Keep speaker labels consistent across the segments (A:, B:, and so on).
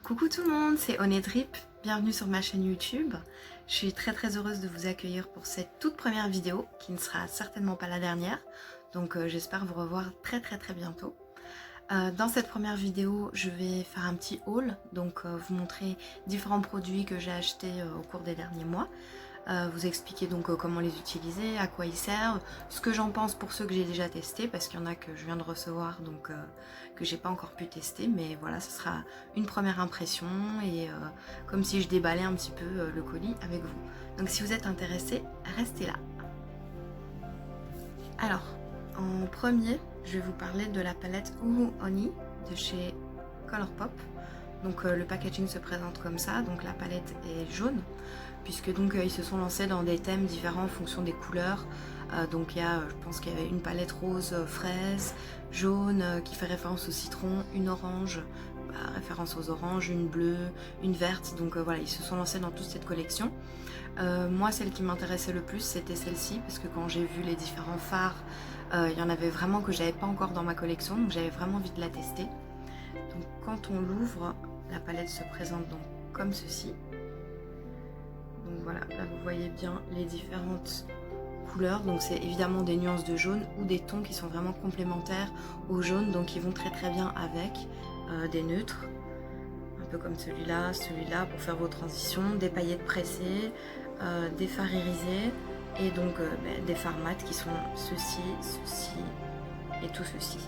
A: Coucou tout le monde, c'est Onedrip, bienvenue sur ma chaîne YouTube. Je suis très heureuse de vous accueillir pour cette toute première vidéo, qui ne sera certainement pas la dernière, donc j'espère vous revoir très bientôt. Dans cette première vidéo, je vais faire un petit haul, donc vous montrer différents produits que j'ai achetés au cours des derniers mois. Vous expliquer donc comment les utiliser, à quoi ils servent, ce que j'en pense pour ceux que j'ai déjà testés, parce qu'il y en a que je viens de recevoir, donc que j'ai pas encore pu tester, mais voilà, ce sera une première impression, et comme si je déballais un petit peu le colis avec vous. Donc si vous êtes intéressés, restez là. Alors, en premier, je vais vous parler de la palette Uhu Oni de chez Colourpop. Donc le packaging se présente comme ça, donc la palette est jaune, puisque donc ils se sont lancés dans des thèmes différents en fonction des couleurs. Donc il y a, je pense qu'il y avait une palette rose fraise, jaune qui fait référence au citron, une orange, référence aux oranges, une bleue, une verte. Donc voilà, ils se sont lancés dans toute cette collection. Moi, celle qui m'intéressait le plus, c'était celle-ci, parce que quand j'ai vu les différents fards, il y en avait vraiment que j'avais pas encore dans ma collection, donc j'avais vraiment envie de la tester. Donc quand on l'ouvre, la palette se présente donc comme ceci. Donc voilà, là vous voyez bien les différentes couleurs. Donc c'est évidemment des nuances de jaune ou des tons qui sont vraiment complémentaires au jaune, donc qui vont très bien avec des neutres, un peu comme celui-là pour faire vos transitions, des paillettes pressées, des fards irisés et donc des fards mat qui sont ceci et tout ceci.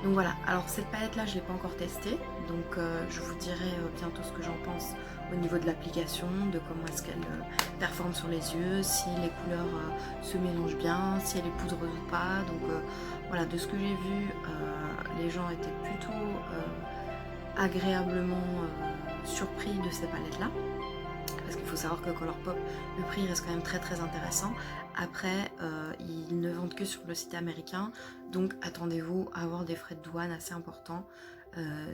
A: Donc voilà, alors cette palette là je ne l'ai pas encore testée, donc je vous dirai bientôt ce que j'en pense au niveau de l'application, de comment est-ce qu'elle performe sur les yeux, si les couleurs se mélangent bien, si elle est poudreuse ou pas. Donc voilà, de ce que j'ai vu, les gens étaient plutôt agréablement surpris de ces palettes là. Parce qu'il faut savoir que Colourpop, le prix reste quand même très intéressant. Après, ils ne vendent que sur le site américain, donc attendez-vous à avoir des frais de douane assez importants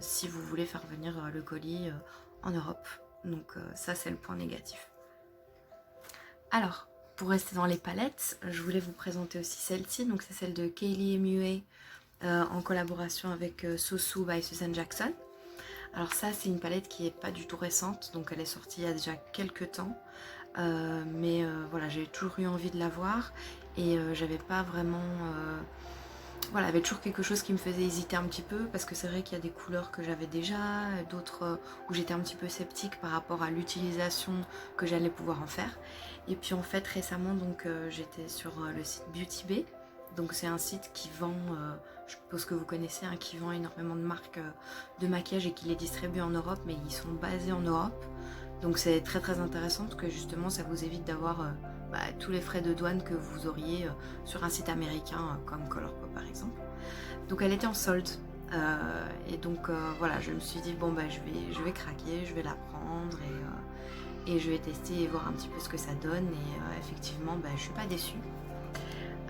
A: si vous voulez faire venir le colis en Europe. Donc ça, c'est le point négatif. Alors, pour rester dans les palettes, je voulais vous présenter aussi celle-ci. Donc c'est celle de Kylie MUA en collaboration avec Sosu by Susan Jackson. Alors ça, c'est une palette qui est pas du tout récente, donc elle est sortie il y a déjà quelques temps. Mais voilà, j'ai toujours eu envie de la voir et j'avais pas vraiment... voilà, il y avait toujours quelque chose qui me faisait hésiter un petit peu, parce que c'est vrai qu'il y a des couleurs que j'avais déjà, d'autres où j'étais un petit peu sceptique par rapport à l'utilisation que j'allais pouvoir en faire. Et puis en fait, récemment, donc j'étais sur le site Beauty Bay. Donc c'est un site qui vend, je suppose que vous connaissez, hein, qui vend énormément de marques de maquillage et qui les distribue en Europe, mais ils sont basés en Europe. Donc c'est très intéressant, parce que justement ça vous évite d'avoir tous les frais de douane que vous auriez sur un site américain comme Colourpop par exemple. Donc elle était en solde, et donc voilà, je me suis dit bon je vais craquer, je vais la prendre et je vais tester et voir un petit peu ce que ça donne, et effectivement je suis pas déçue.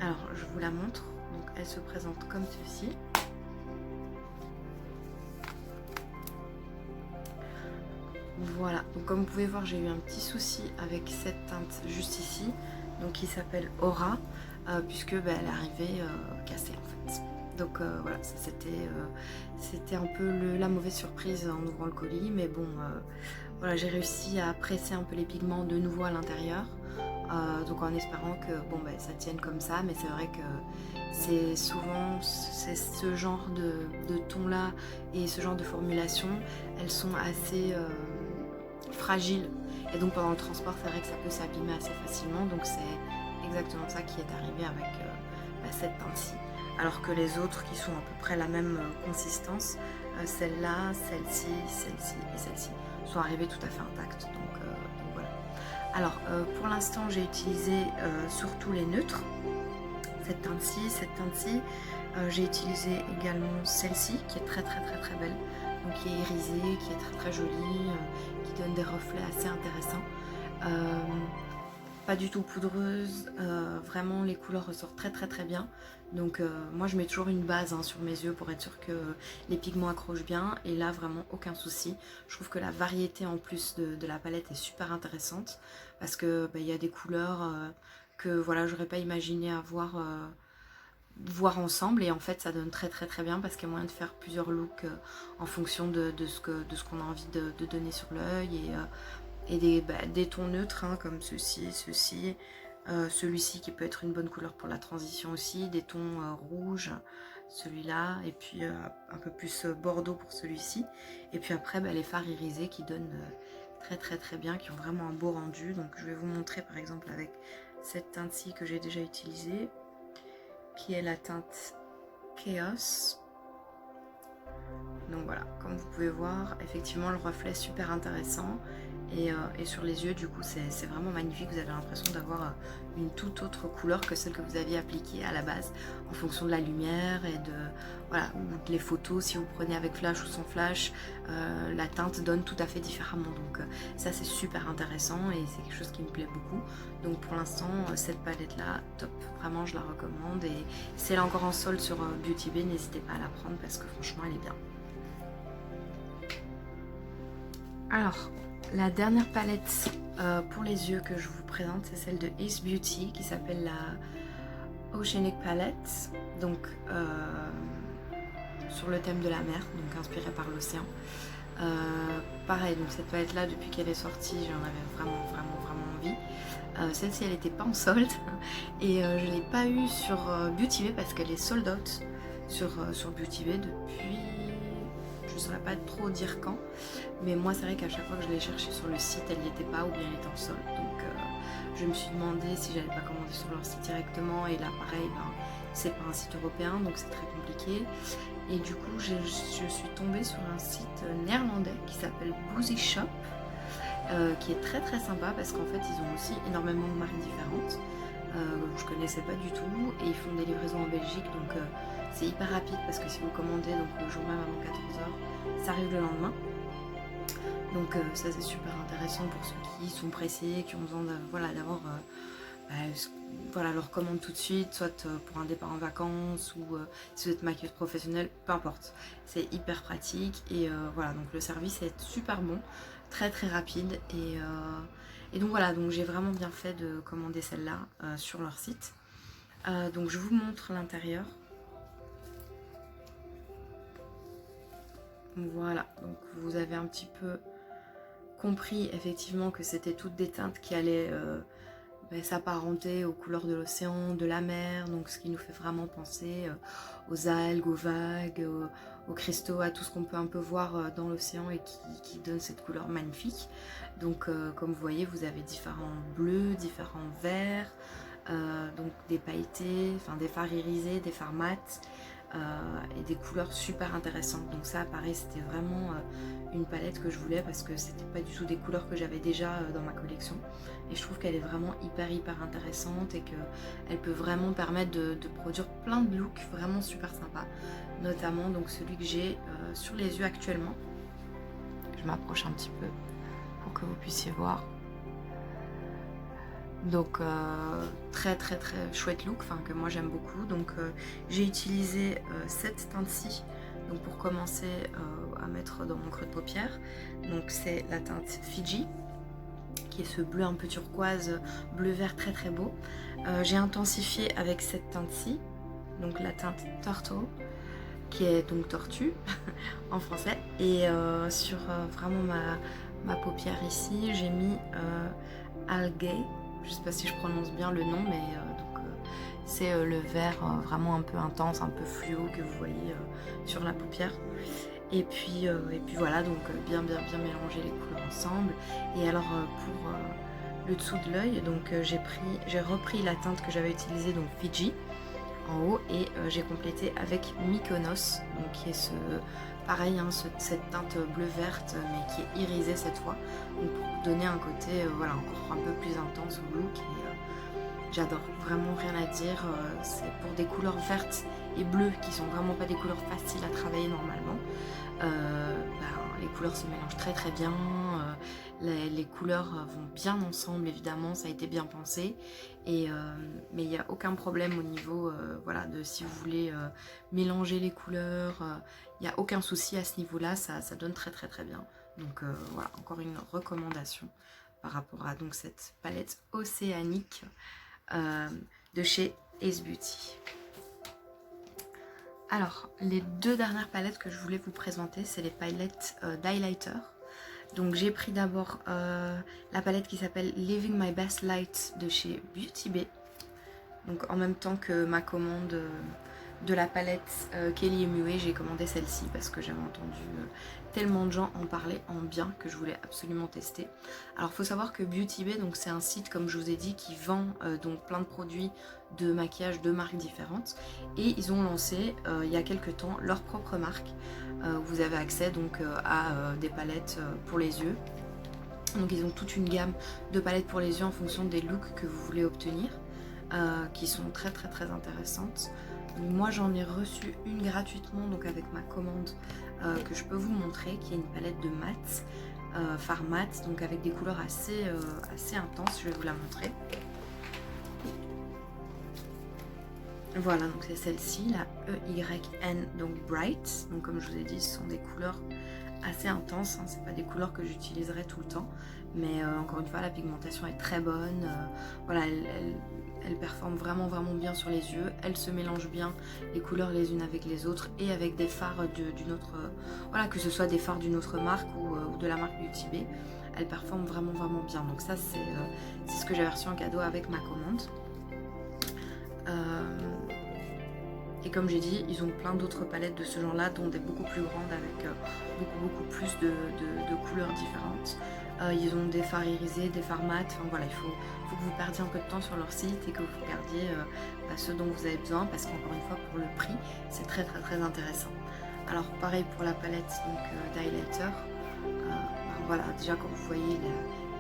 A: Alors je vous la montre, donc elle se présente comme ceci. Voilà, donc comme vous pouvez voir, j'ai eu un petit souci avec cette teinte juste ici, donc qui s'appelle Aura, puisque elle est arrivée cassée en fait. Donc voilà, c'était un peu la mauvaise surprise en ouvrant le colis, mais bon, voilà, j'ai réussi à presser un peu les pigments de nouveau à l'intérieur, donc en espérant que ça tienne comme ça. Mais c'est vrai que c'est souvent ce genre de ton là et ce genre de formulation, elles sont assez fragiles, et donc pendant le transport c'est vrai que ça peut s'abîmer assez facilement. Donc c'est exactement ça qui est arrivé avec cette teinte-ci, alors que les autres qui sont à peu près la même consistance, celle-là, celle-ci, celle-ci et celle-ci sont arrivées tout à fait intactes. Donc voilà. Alors pour l'instant j'ai utilisé surtout les neutres, cette teinte-ci, j'ai utilisé également celle-ci qui est très belle, donc qui est irisée, qui est très jolie, qui donne des reflets assez intéressants. Pas du tout poudreuse, vraiment les couleurs ressortent très bien. Donc moi je mets toujours une base sur mes yeux pour être sûre que les pigments accrochent bien, et là vraiment aucun souci. Je trouve que la variété en plus de la palette est super intéressante, parce que y a des couleurs que voilà, j'aurais pas imaginé avoir voir ensemble, et en fait ça donne très bien parce qu'il y a moyen de faire plusieurs looks en fonction de ce qu'on a envie de donner sur l'œil, et des tons neutres hein, comme ceci, celui-ci qui peut être une bonne couleur pour la transition aussi, des tons rouges, celui-là, et puis un peu plus bordeaux pour celui-ci, et puis après les fards irisés qui donnent très bien, qui ont vraiment un beau rendu. Donc je vais vous montrer par exemple avec cette teinte-ci que j'ai déjà utilisée, qui est la teinte Chaos. Donc voilà, comme vous pouvez voir, effectivement le reflet est super intéressant, et sur les yeux du coup c'est vraiment magnifique. Vous avez l'impression d'avoir une toute autre couleur que celle que vous aviez appliquée à la base en fonction de la lumière et voilà, ou les photos. Si vous prenez avec flash ou sans flash, la teinte donne tout à fait différemment. Donc ça c'est super intéressant et c'est quelque chose qui me plaît beaucoup. Donc pour l'instant cette palette là, top, vraiment je la recommande, et si elle est encore en solde sur Beauty Bay, n'hésitez pas à la prendre parce que franchement elle est bien. Alors, la dernière palette pour les yeux que je vous présente, c'est celle de Ace Beauty qui s'appelle la Oceanic Palette, donc sur le thème de la mer, donc inspirée par l'océan. Pareil, donc cette palette là, depuis qu'elle est sortie, j'en avais vraiment envie. Celle-ci elle n'était pas en solde et je ne l'ai pas eu sur Beauty Bay parce qu'elle est sold out sur Beauty Bay depuis, je ne saurais pas trop dire quand, mais moi c'est vrai qu'à chaque fois que je l'ai cherchée sur le site elle n'y était pas, ou bien elle était en solde. Donc je me suis demandé si j'allais pas commander sur leur site directement, et là pareil, c'est pas un site européen donc c'est très compliqué. Et du coup je suis tombée sur un site néerlandais qui s'appelle Boozy Shop, qui est très sympa parce qu'en fait ils ont aussi énormément de marques différentes que je connaissais pas du tout, et ils font des livraisons en Belgique, donc c'est hyper rapide parce que si vous commandez donc le jour même avant 14h, ça arrive le lendemain. Donc ça c'est super intéressant pour ceux qui sont pressés, qui ont besoin d'avoir leur commande tout de suite, soit pour un départ en vacances, ou si vous êtes maquilleuse professionnelle, peu importe. C'est hyper pratique, et voilà, donc le service est super bon, très rapide, et donc voilà, donc j'ai vraiment bien fait de commander celle-là sur leur site. Donc je vous montre l'intérieur. Voilà, donc vous avez un petit peu compris effectivement que c'était toutes des teintes qui allaient s'apparenter aux couleurs de l'océan, de la mer, donc ce qui nous fait vraiment penser aux algues, aux vagues, aux cristaux, à tout ce qu'on peut un peu voir dans l'océan et qui donne cette couleur magnifique. Donc comme vous voyez, vous avez différents bleus, différents verts, donc des pailletés, enfin des fards irisés, des fards mat, et des couleurs super intéressantes. Donc ça pareil, c'était vraiment une palette que je voulais parce que c'était pas du tout des couleurs que j'avais déjà dans ma collection, et je trouve qu'elle est vraiment hyper intéressante, et qu'elle peut vraiment permettre de produire plein de looks vraiment super sympas, notamment donc celui que j'ai sur les yeux actuellement. Je m'approche un petit peu pour que vous puissiez voir. Donc très chouette look, enfin que moi j'aime beaucoup. Donc j'ai utilisé cette teinte-ci donc pour commencer à mettre dans mon creux de paupière. Donc c'est la teinte Fiji, qui est ce bleu un peu turquoise, bleu vert très beau. J'ai intensifié avec cette teinte-ci, donc la teinte Turtle, qui est donc tortue en français, et sur vraiment ma paupière ici, j'ai mis Algae. Je sais pas si je prononce bien le nom, mais c'est le vert vraiment un peu intense, un peu fluo que vous voyez sur la paupière. Et puis voilà, donc bien mélanger les couleurs ensemble. Et alors pour le dessous de l'œil, donc j'ai repris la teinte que j'avais utilisée, donc Fiji en haut, et j'ai complété avec Mykonos, donc qui est pareil, hein, cette teinte bleu verte mais qui est irisée cette fois, donc pour donner un côté voilà, encore un peu plus intense au look. Et j'adore, vraiment rien à dire. C'est pour des couleurs vertes et bleues qui sont vraiment pas des couleurs faciles à travailler normalement. Les couleurs se mélangent très bien, les couleurs vont bien ensemble, évidemment, ça a été bien pensé, mais il n'y a aucun problème au niveau voilà, de si vous voulez mélanger les couleurs, il n'y a aucun souci à ce niveau-là, ça donne très bien. Donc voilà, encore une recommandation par rapport à donc cette palette océanique de chez Ace Beauty. Alors, les deux dernières palettes que je voulais vous présenter, c'est les palettes d'highlighter. Donc j'ai pris d'abord la palette qui s'appelle Living My Best Light de chez Beauty Bay. Donc en même temps que ma commande de la palette Kelly MUA, j'ai commandé celle-ci parce que j'avais entendu tellement de gens en parler en bien que je voulais absolument tester. Alors il faut savoir que Beauty Bay, donc c'est un site comme je vous ai dit qui vend donc plein de produits de maquillage de marques différentes, et ils ont lancé il y a quelques temps leur propre marque. Vous avez accès donc à des palettes pour les yeux. Donc ils ont toute une gamme de palettes pour les yeux en fonction des looks que vous voulez obtenir, qui sont très intéressantes. Donc, moi j'en ai reçu une gratuitement donc avec ma commande que je peux vous montrer, qui est une palette de mat, fard mat, donc avec des couleurs assez intenses. Je vais vous la montrer. Voilà, donc c'est celle-ci, la EYN, donc Bright. Donc comme je vous ai dit, ce sont des couleurs assez intenses, hein. C'est pas des couleurs que j'utiliserai tout le temps, mais encore une fois la pigmentation est très bonne. Voilà, elle performe vraiment bien sur les yeux. Elle se mélange bien les couleurs les unes avec les autres et avec des fards d'une autre, voilà, que ce soit des fards d'une autre marque ou de la marque Beauty Bay. Elle performe vraiment bien. Donc ça c'est ce que j'avais reçu en cadeau avec ma commande. Et comme j'ai dit, ils ont plein d'autres palettes de ce genre là, dont des beaucoup plus grandes avec beaucoup plus de couleurs différentes. Ils ont des fards irisés, des fards mat. Enfin voilà, il faut que vous perdiez un peu de temps sur leur site et que vous regardiez ce dont vous avez besoin, parce qu'encore une fois pour le prix c'est très intéressant. Alors pareil pour la palette d'highlighter. Voilà, déjà quand vous voyez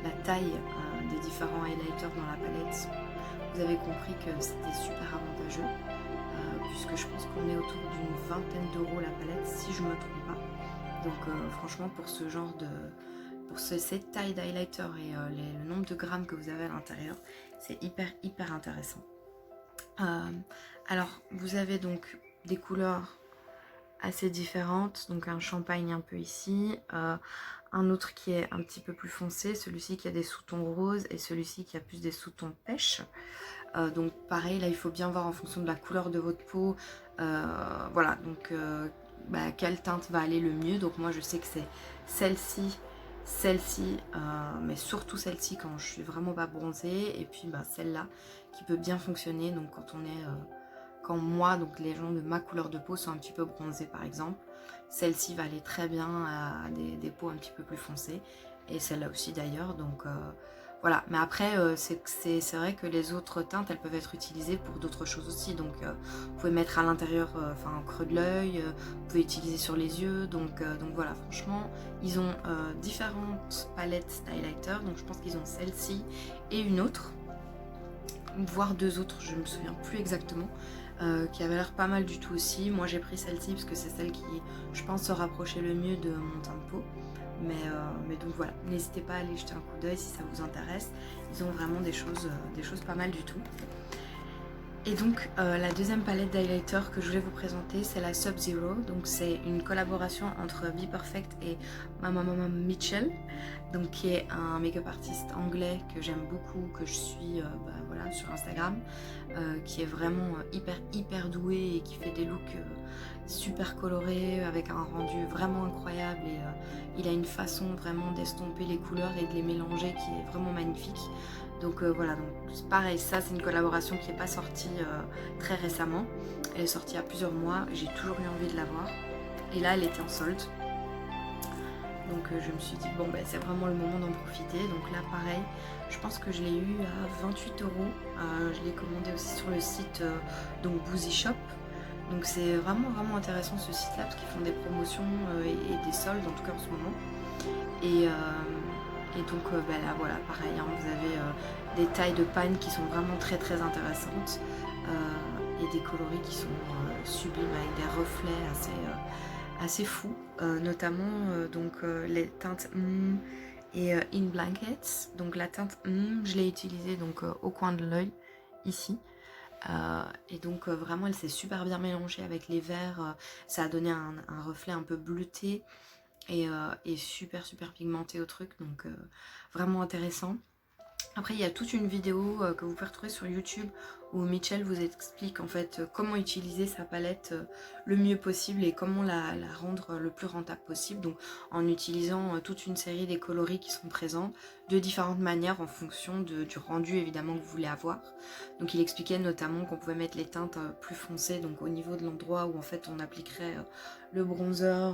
A: la taille des différents highlighters dans la palette, vous avez compris que c'était super avantageux, puisque je pense qu'on est autour d'une vingtaine d'euros la palette, si je me trompe pas. Donc franchement pour ce genre de... pour cette taille d'highlighter et le nombre de grammes que vous avez à l'intérieur, c'est hyper intéressant. Alors vous avez donc des couleurs assez différentes, donc un champagne un peu ici, un autre qui est un petit peu plus foncé, celui-ci qui a des sous-tons roses et celui-ci qui a plus des sous-tons pêche. Donc pareil, là il faut bien voir en fonction de la couleur de votre peau, voilà, donc quelle teinte va aller le mieux. Donc moi je sais que c'est celle-ci, mais surtout celle-ci quand je suis vraiment pas bronzée, et puis celle-là qui peut bien fonctionner donc quand on est... quand moi, donc les gens de ma couleur de peau sont un petit peu bronzés par exemple, celle-ci va aller très bien à des peaux un petit peu plus foncées, et celle-là aussi d'ailleurs, donc voilà. Mais après c'est vrai que les autres teintes elles peuvent être utilisées pour d'autres choses aussi, donc vous pouvez mettre à l'intérieur, enfin en creux de l'œil, vous pouvez utiliser sur les yeux, donc voilà, franchement ils ont différentes palettes d'highlighter, donc je pense qu'ils ont celle-ci et une autre, voire deux autres, je me souviens plus exactement. Qui avait l'air pas mal du tout aussi. Moi j'ai pris celle-ci parce que c'est celle qui, je pense, se rapprochait le mieux de mon teint de peau. Mais donc voilà, n'hésitez pas à aller jeter un coup d'œil si ça vous intéresse. Ils ont vraiment des choses pas mal du tout. Et donc la deuxième palette d'highlighter que je voulais vous présenter, c'est la Sub-Zero. Donc c'est une collaboration entre Be Perfect et Mama Mitchell, donc qui est un make-up artiste anglais que j'aime beaucoup, que je suis voilà, sur Instagram, qui est vraiment hyper doué et qui fait des looks super colorés avec un rendu vraiment incroyable, et il a une façon vraiment d'estomper les couleurs et de les mélanger qui est vraiment magnifique. Donc voilà, donc pareil, ça c'est une collaboration qui n'est pas sortie très récemment, elle est sortie il y a plusieurs mois, j'ai toujours eu envie de la voir, et là elle était en solde, donc je me suis dit bon ben c'est vraiment le moment d'en profiter. Donc là pareil, je pense que je l'ai eu à 28 euros, je l'ai commandé aussi sur le site donc Boozy Shop. Donc c'est vraiment intéressant ce site là, parce qu'ils font des promotions et des soldes en tout cas en ce moment. Et donc là voilà, pareil, hein, vous avez des tailles de panne qui sont vraiment très intéressantes, et des coloris qui sont sublimes avec des reflets assez fous, notamment donc les teintes et In Blankets. Donc la teinte je l'ai utilisée donc au coin de l'œil ici. Et donc vraiment elle s'est super bien mélangée avec les verts, ça a donné un reflet un peu bleuté et super pigmenté au truc, donc vraiment intéressant. Après il y a toute une vidéo que vous pouvez retrouver sur YouTube où Mitchell vous explique en fait comment utiliser sa palette le mieux possible et comment la rendre le plus rentable possible, donc en utilisant toute une série des coloris qui sont présents de différentes manières en fonction du rendu évidemment que vous voulez avoir. Donc il expliquait notamment qu'on pouvait mettre les teintes plus foncées, donc au niveau de l'endroit où en fait on appliquerait le bronzer,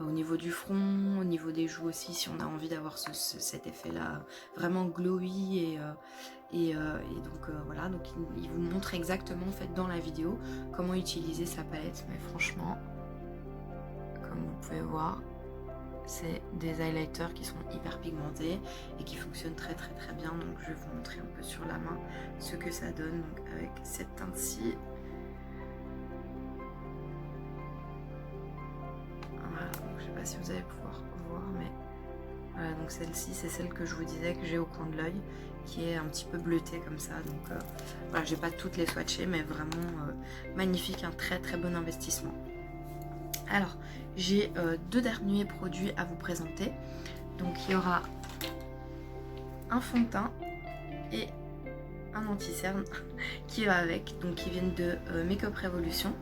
A: au niveau du front, au niveau des joues aussi, si on a envie d'avoir cet effet là vraiment glowy et donc voilà, donc il vous montre exactement en fait dans la vidéo comment utiliser sa palette. Mais franchement, comme vous pouvez voir, c'est des highlighters qui sont hyper pigmentés et qui fonctionnent très bien. Donc je vais vous montrer un peu sur la main ce que ça donne, donc avec cette teinte-ci. Voilà, donc je sais pas si vous allez pouvoir voir, mais voilà, donc celle-ci c'est celle que je vous disais que j'ai au coin de l'œil, qui est un petit peu bleutée comme ça. Donc voilà, j'ai pas toutes les swatchées, mais vraiment magnifique, un très bon investissement. Alors j'ai deux derniers produits à vous présenter. Donc il y aura un fond de teint et un anti-cerne qui va avec, donc qui viennent de Makeup Revolution,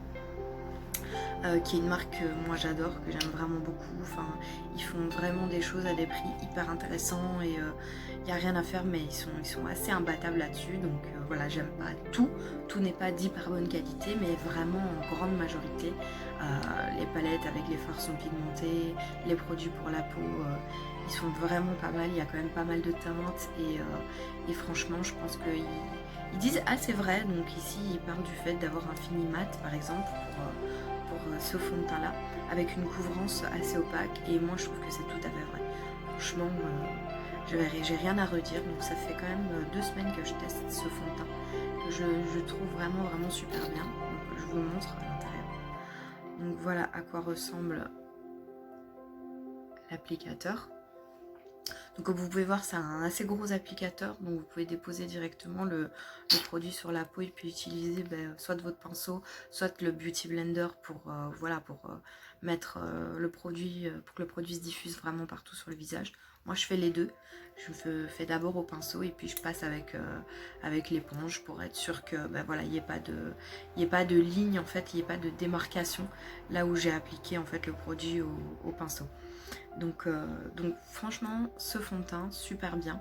A: qui est une marque que moi j'adore, que j'aime vraiment beaucoup. Enfin, ils font vraiment des choses à des prix hyper intéressants et il n'y a rien à faire, mais ils sont assez imbattables là-dessus. Donc voilà, j'aime pas tout n'est pas d'hyper bonne qualité, mais vraiment en grande majorité. Les palettes avec les fards sont pigmentées, les produits pour la peau, ils sont vraiment pas mal. Il y a quand même pas mal de teintes et franchement, je pense qu'ils disent assez vrai. Donc ici, ils parlent du fait d'avoir un fini mat, par exemple, pour ce fond de teint là, avec une couvrance assez opaque, et moi je trouve que c'est tout à fait vrai. Franchement, j'ai rien à redire. Donc ça fait quand même 2 semaines que je teste ce fond de teint, que je trouve vraiment super bien. Donc je vous le montre à l'intérieur. Donc voilà à quoi ressemble l'applicateur. Donc comme vous pouvez voir, c'est un assez gros applicateur, donc vous pouvez déposer directement le produit sur la peau et puis utiliser soit votre pinceau, soit le Beauty Blender pour mettre le produit, pour que le produit se diffuse vraiment partout sur le visage. Moi je fais les deux, je fais d'abord au pinceau et puis je passe avec l'éponge pour être sûr que voilà, il n'y ait pas de ligne en fait, il n'y ait pas de démarcation là où j'ai appliqué en fait le produit au pinceau. Donc franchement, ce fond de teint, super bien.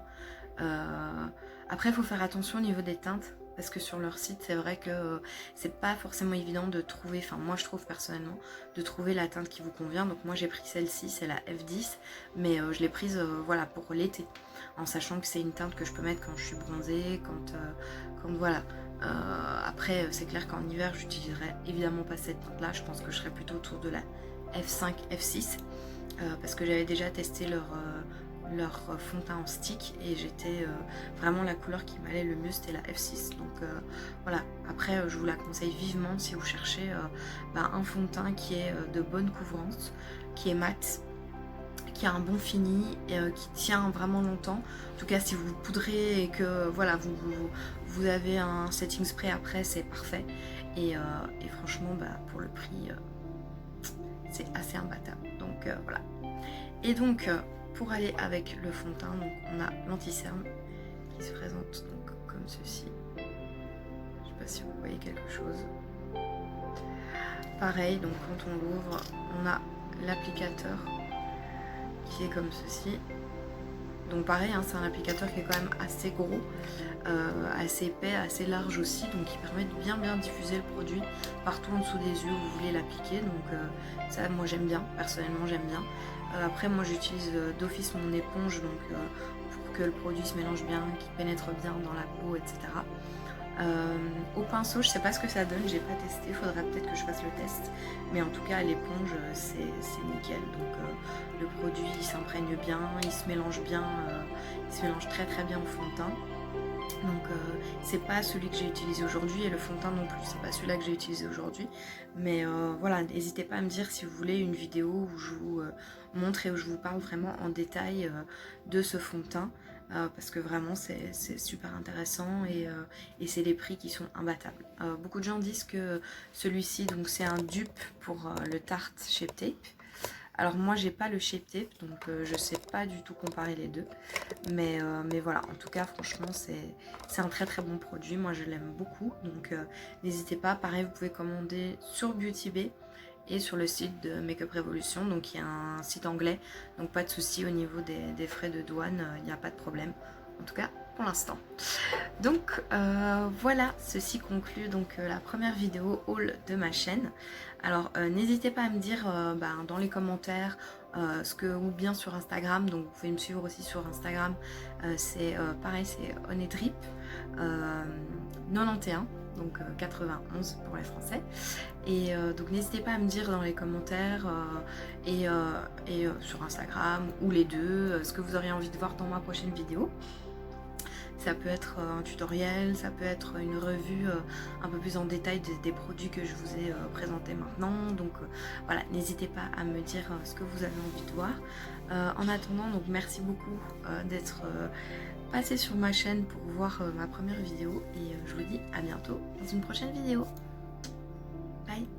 A: Après, il faut faire attention au niveau des teintes, parce que sur leur site, c'est vrai que c'est pas forcément évident de trouver, enfin moi je trouve personnellement, de trouver la teinte qui vous convient. Donc moi j'ai pris celle-ci, c'est la F10, mais je l'ai prise voilà, pour l'été, en sachant que c'est une teinte que je peux mettre quand je suis bronzée, quand voilà. Après, c'est clair qu'en hiver, j'utiliserai évidemment pas cette teinte-là. Je pense que je serai plutôt autour de la F5, F6. Parce que j'avais déjà testé leur fond de teint en stick et j'étais vraiment, la couleur qui m'allait le mieux c'était la F6. Donc voilà, après je vous la conseille vivement si vous cherchez un fond de teint qui est de bonne couvrance, qui est mat, qui a un bon fini et qui tient vraiment longtemps. En tout cas si vous poudrez et que voilà, vous avez un setting spray après, c'est parfait. Et franchement pour le prix c'est assez imbattable. Donc voilà. Et donc pour aller avec le fond de teint, donc on a l'anti-cerne qui se présente donc comme ceci. Je sais pas si vous voyez quelque chose. Pareil, donc quand on l'ouvre, on a l'applicateur qui est comme ceci. Donc pareil, hein, c'est un applicateur qui est quand même assez gros, assez épais, assez large aussi, donc qui permet de bien diffuser le produit partout en dessous des yeux où vous voulez l'appliquer. Donc ça, moi j'aime bien, personnellement j'aime bien. Après moi j'utilise d'office mon éponge, donc pour que le produit se mélange bien, qu'il pénètre bien dans la peau, etc. Au pinceau, je sais pas ce que ça donne, j'ai pas testé, faudrait peut-être que je fasse le test, mais en tout cas à l'éponge c'est nickel. Donc le produit il s'imprègne bien, il se mélange bien, il se mélange très bien au fond de teint. Donc c'est pas celui que j'ai utilisé aujourd'hui, et le fond de teint non plus, c'est pas celui-là que j'ai utilisé aujourd'hui. Mais voilà, n'hésitez pas à me dire si vous voulez une vidéo où je vous montre et où je vous parle vraiment en détail de ce fond de teint. Parce que vraiment c'est super intéressant et c'est des prix qui sont imbattables. Beaucoup de gens disent que celui-ci, donc c'est un dupe pour le Tarte Shape Tape. Alors moi j'ai pas le Shape Tape, donc je sais pas du tout comparer les deux, mais voilà, en tout cas franchement c'est un très très bon produit, moi je l'aime beaucoup, donc n'hésitez pas. Pareil, vous pouvez commander sur Beauty Bay et sur le site de Make-up Revolution, donc il y a un site anglais, donc pas de souci au niveau des frais de douane, il n'y a pas de problème, en tout cas pour l'instant. Donc voilà, ceci conclut donc la première vidéo haul de ma chaîne. Alors n'hésitez pas à me dire dans les commentaires ou bien sur Instagram, donc vous pouvez me suivre aussi sur Instagram, c'est pareil, c'est Honedrip 91, donc 91 pour les Français. Et donc n'hésitez pas à me dire dans les commentaires et sur Instagram ou les deux, ce que vous auriez envie de voir dans ma prochaine vidéo. Ça peut être un tutoriel, ça peut être une revue un peu plus en détail des produits que je vous ai présentés maintenant. Donc voilà, n'hésitez pas à me dire ce que vous avez envie de voir. En attendant, donc merci beaucoup d'être passé sur ma chaîne pour voir ma première vidéo. Et je vous dis à bientôt dans une prochaine vidéo. Bye!